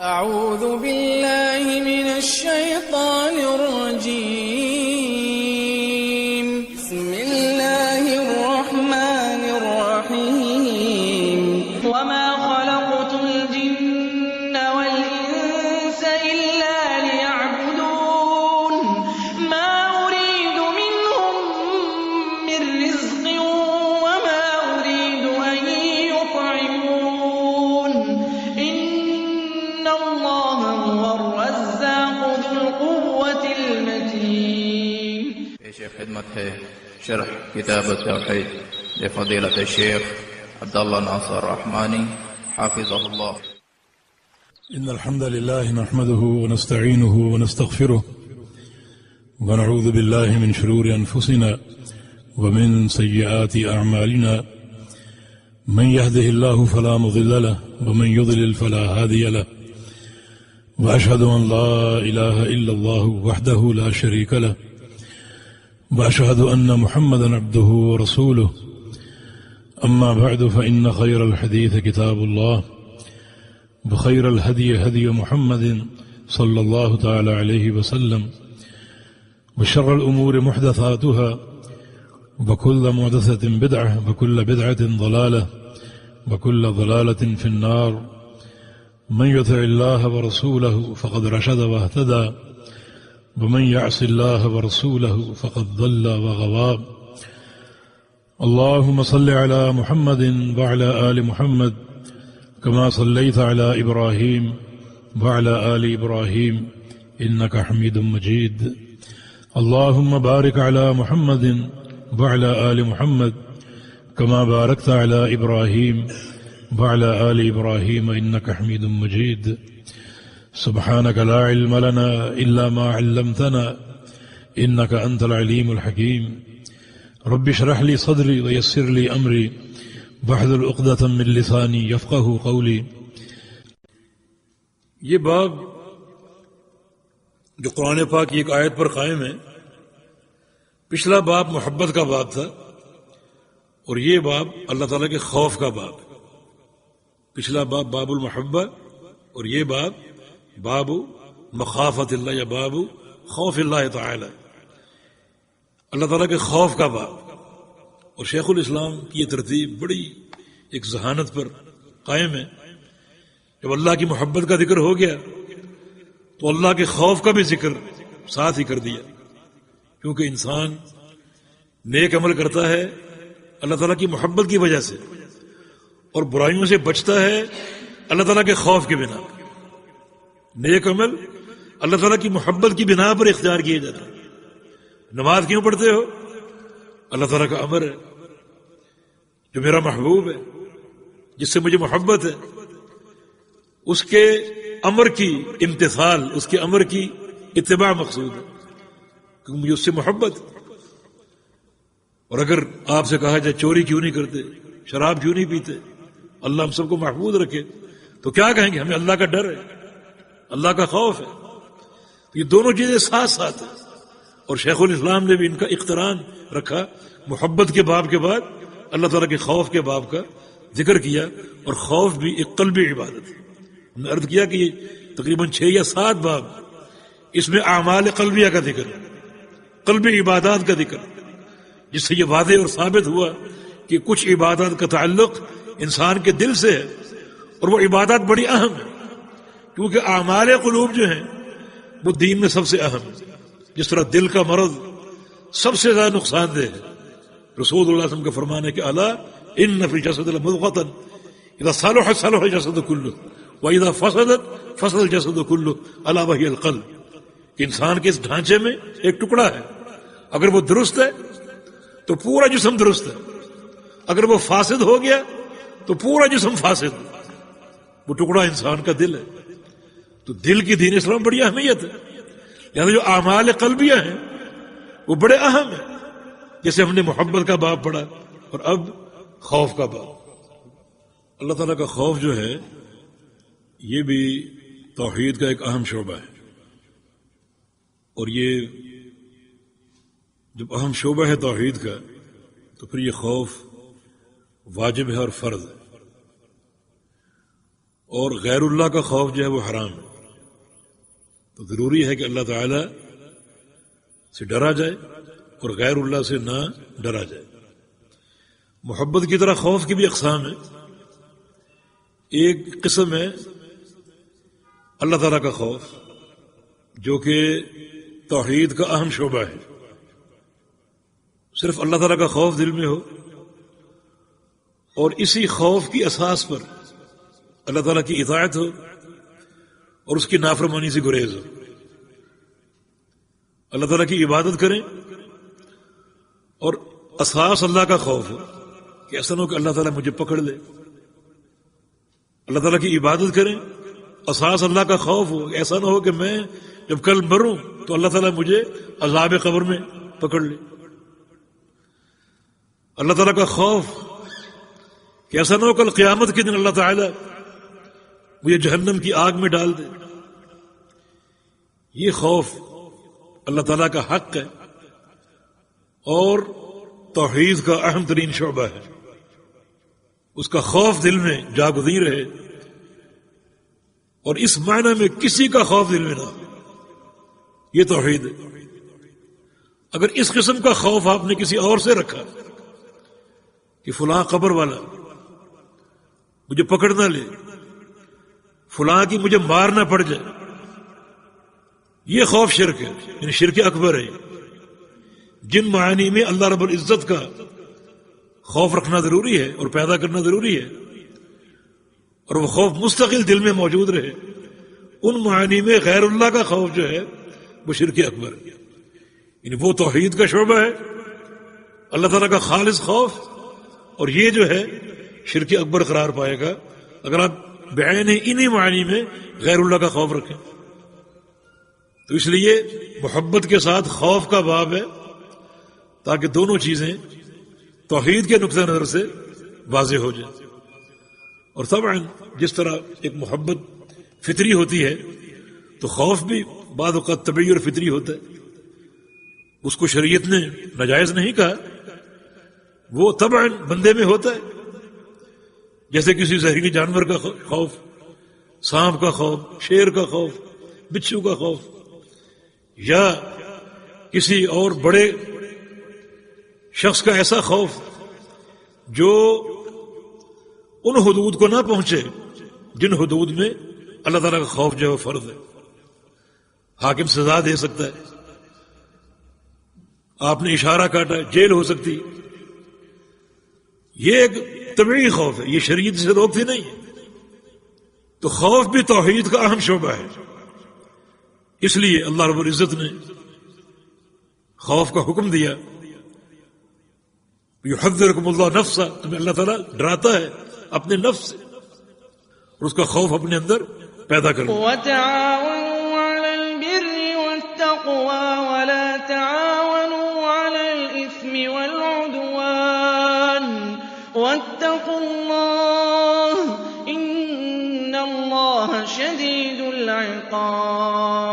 أعوذ بالله من الشيطان الرجيم. بسم الله الرحمن الرحيم. وما خلقت الجن والإنس إلا ليعبدون ما أريد منهم من رزق وما أريد أن يطعمون إن الله هو الرزاق ذو القوة المتين. پیش خدمت ہے شرح کتاب التوحید لفضیلۃ الشیخ عبداللہ ناصر رحمانی حافظہ اللہ. إن الحمد لله نحمده ونستعينه ونستغفره ونعوذ بالله من شرور أنفسنا ومن سيئات أعمالنا من يهده الله فلا مضل له ومن يضلل فلا هادي له وأشهد أن لا إله إلا الله وحده لا شريك له وأشهد أن محمدا عبده ورسوله. أما بعد فإن خير الحديث كتاب الله بخير الهدي هدي محمد صلى الله تعالى عليه وسلم وشر الأمور محدثاتها وكل محدثة بدعة وكل بدعة ضلالة وكل ضلالة في النار. من يطع الله ورسوله فقد رشد واهتدى ومن يعص الله ورسوله فقد ضل وغوى. اللهم صل على محمد وعلى آل محمد كما صليت على إبراهيم وعلى آل إبراهيم إنك حميد مجيد. اللهم بارك على محمد وعلى آل محمد كما باركت على إبراهيم وعلى آل إبراهيم إنك حميد مجيد. سبحانك لا علم لنا إلا ما علمتنا إنك أنت العليم الحكيم. رب اشرح لي صدري ويسر لي أمري واحلل عقدة من لساني يفقهوا قولي. یہ باب جو قرآن پاک کی ایک آیت پر قائم ہے، پچھلا باب محبت کا باب تھا اور یہ باب اللہ تعالیٰ کے خوف کا باب ہے. پچھلا باب باب المحبہ اور یہ باب باب مخافت اللہ یا باب خوف اللہ تعالی، اللہ تعالیٰ کے خوف کا باب. اور شیخ الاسلام کی یہ ترتیب بڑی ایک ذہانت پر قائم ہے. جب اللہ کی محبت کا ذکر ہو گیا تو اللہ کے خوف کا بھی ذکر ساتھ ہی کر دیا، کیونکہ انسان نیک عمل کرتا ہے اللہ تعالیٰ کی محبت کی وجہ سے اور برائیوں سے بچتا ہے اللہ تعالیٰ کے خوف کے بنا. نیک عمل اللہ تعالیٰ کی محبت کی بنا پر اختیار کیے جاتے ہیں. نماز کیوں پڑھتے ہو؟ اللہ تعالیٰ کا امر ہے، جو میرا محبوب ہے، جس سے مجھے محبت ہے، اس کے امر کی امتثال، اس کے امر کی اتباع مقصود ہے، کیونکہ مجھے اس سے محبت ہے. اور اگر آپ سے کہا جائے چوری کیوں نہیں کرتے، شراب کیوں نہیں پیتے، اللہ ہم سب کو محفوظ رکھے، تو کیا کہیں گے؟ ہمیں اللہ کا ڈر ہے، اللہ کا خوف ہے. تو یہ دونوں چیزیں ساتھ ساتھ ہیں. اور شیخ الاسلام نے بھی ان کا اقتران رکھا، محبت کے باب کے بعد اللہ تعالیٰ کے خوف کے باب کا ذکر کیا. اور خوف بھی ایک قلبی عبادت ہے. ہم نے عرض کیا کہ یہ تقریباً 6 یا 7 باب، اس میں اعمال قلبیہ کا ذکر ہے، قلبی عبادات کا ذکر، جس سے یہ واضح اور ثابت ہوا کہ کچھ عبادات کا تعلق انسان کے دل سے ہے اور وہ عبادات بڑی اہم ہے، کیونکہ اعمال قلوب جو ہیں وہ دین میں سب سے اہم ہے. جس طرح دل کا مرض سب سے زیادہ نقصان دہ ہے، رسول اللہ صلی اللہ علیہ وسلم کا فرمان ہے کہ الا ان فی الجسد لمضغۃ اذا صلحت صلح الجسد كله واذا فسدت فسد الجسد كله الا وهي القلب. کہ انسان کے اس ڈھانچے میں ایک ٹکڑا ہے، اگر وہ درست ہے تو پورا جسم درست ہے، اگر وہ فاسد ہو گیا تو پورا جسم فاسد ہے. وہ ٹکڑا انسان کا دل ہے. تو دل کی دین اسلام بڑی اہمیت ہے. یعنی جو اعمال قلبیہ ہیں وہ بڑے اہم ہیں، جیسے ہم نے محبت کا باب پڑھا اور اب خوف کا باب. اللہ تعالیٰ کا خوف جو ہے یہ بھی توحید کا ایک اہم شعبہ ہے. اور یہ جب اہم شعبہ ہے توحید کا تو پھر یہ خوف واجب ہے اور فرض ہے. اور غیر اللہ کا خوف جو ہے وہ حرام ہے. تو ضروری ہے کہ اللہ تعالی سے ڈرا جائے اور غیر اللہ سے نہ ڈرا جائے. محبت کی طرح خوف کی بھی اقسام ہے. ایک قسم ہے اللہ تعالیٰ کا خوف جو کہ توحید کا اہم شعبہ ہے. صرف اللہ تعالیٰ کا خوف دل میں ہو اور اسی خوف کی اساس پر اللہ تعالیٰ کی اطاعت ہو اور اس کی نافرمانی سے گریز ہو. اللہ تعالیٰ کی عبادت کریں اور اساس اللہ کا خوف ہو کہ ایسا نہ ہو کہ اللہ تعالیٰ مجھے پکڑ لے. اللہ تعالیٰ کی عبادت کریں، اساس اللہ کا خوف ہو، ایسا نہ ہو کہ میں جب کل مروں تو اللہ تعالیٰ مجھے عذاب قبر میں پکڑ لے. اللہ تعالیٰ کا خوف کہ ایسا نہ ہو کل قیامت کے دن اللہ تعالیٰ مجھے جہنم کی آگ میں ڈال دے. یہ خوف اللہ تعالیٰ کا حق ہے اور توحید کا اہم ترین شعبہ ہے. اس کا خوف دل میں جاگزیں رہے اور اس معنی میں کسی کا خوف دل میں نہ ہو. یہ توحید ہے. اگر اس قسم کا خوف آپ نے کسی اور سے رکھا کہ فلاں قبر والا مجھے پکڑ نہ لے، فلاں کی مجھے مار نہ پڑ جائے، یہ خوف شرک ہے، یعنی شرک اکبر ہے. جن معانی میں اللہ رب العزت کا خوف رکھنا ضروری ہے اور پیدا کرنا ضروری ہے اور وہ خوف مستقل دل میں موجود رہے، ان معانی میں غیر اللہ کا خوف جو ہے وہ شرک اکبر ہے. یعنی وہ توحید کا شعبہ ہے، اللہ تعالیٰ کا خالص خوف، اور یہ جو ہے شرک اکبر قرار پائے گا اگر آپ بعین انہی معنی میں غیر اللہ کا خوف رکھیں. تو اس لیے محبت کے ساتھ خوف کا باب ہے تاکہ دونوں چیزیں توحید کے نقطہ نظر سے واضح ہو جائیں. اور طبعا جس طرح ایک محبت فطری ہوتی ہے تو خوف بھی بعض اوقات طبعی اور فطری ہوتا ہے. اس کو شریعت نے ناجائز نہیں کہا، وہ طبعا بندے میں ہوتا ہے. جیسے کسی زہریلی جانور کا خوف، سانپ کا خوف، شیر کا خوف، بچھو کا خوف، یا کسی اور بڑے شخص کا ایسا خوف جو ان حدود کو نہ پہنچے جن حدود میں اللہ تعالیٰ کا خوف جو ہے وہ فرض ہے. حاکم سزا دے سکتا ہے، آپ نے اشارہ کاٹا جیل ہو سکتی. یہ ایک طبعی خوف ہے، یہ شریعت سے روکتی نہیں ہے. تو خوف بھی توحید کا اہم شعبہ ہے. اس لیے اللہ رب العزت نے خوف کا حکم دیا. یحذرکم اللہ نفسا، تمہیں اللہ تعالیٰ ڈراتا ہے اپنے نفس سے اور اس کا خوف اپنے اندر پیدا کرنا. وتعاونوا على البر والتقوى ولا تعاونوا على الإثم والعدوان واتقوا الله إن الله شديد العقاب.